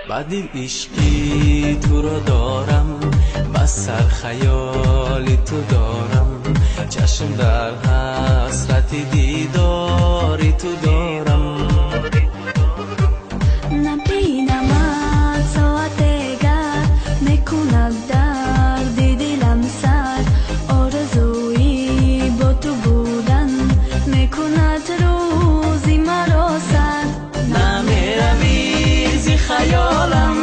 بعدی عشقی تو رو دارم، بس سر خیالی تو دارم، چشم در حسرت دیداری تو دارم. نبینمت ساعت دیگر میکند درد دلم سر، آرزویی با تو بودن میکند روزی مرا سر. نمیروی زی خیالم،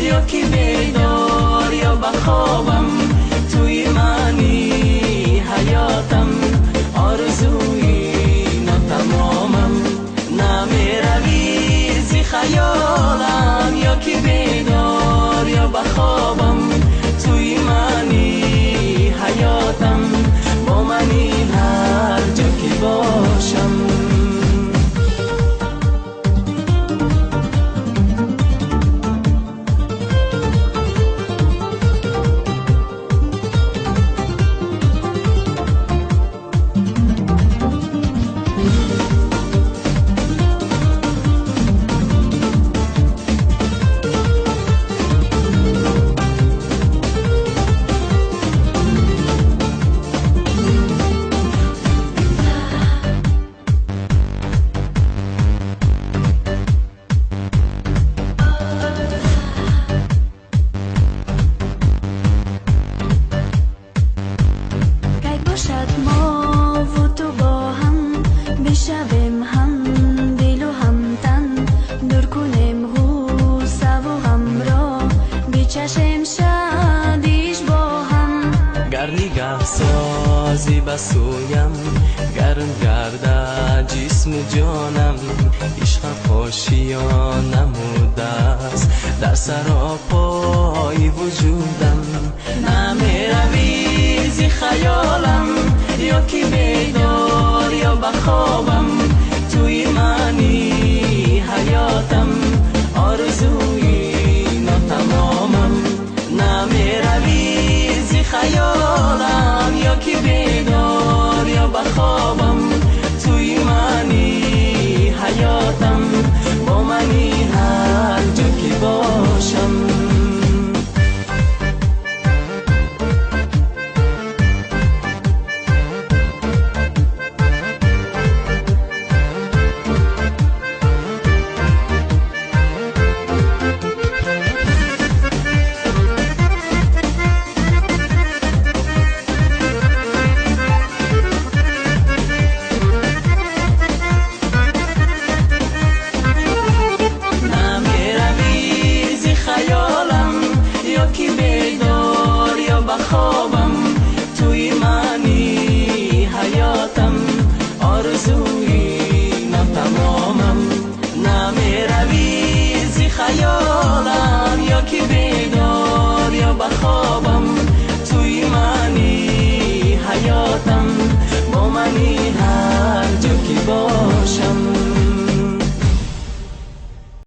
یا که بیدار یا بخوابم، توی منی حیاتم، آرزوی ناتمامم. نمیروی زی خیالم، یا که بیدار یا بخوابم، توی منی حیاتم، با منی هر جا که باشم. ما و تو با هم بشویم هم دل و هم تن، دور کنیم غصه و غم را بچشیم شادیش با هم. گر نگه سازی بسویم، گرم گرده جسم و جانم، عشق خاشیا نموده است در سراپای وجودم. نمیروی زی خیالم، یا که بیدار یا بخوابم، توی منی حیاتم، آرزوی ناتمامم. نمیروی زی خیالم، یا که بیدار یا بخوابم، توی منی حیاتم، با منی هر جا که باشم. خوابم، توی منی حیاتم، آرزوی ناتمامم. نمیروی زی خیالم، یا که بیدار یا بخوابم، توی منی حیاتم، با منی هر جا که باشم.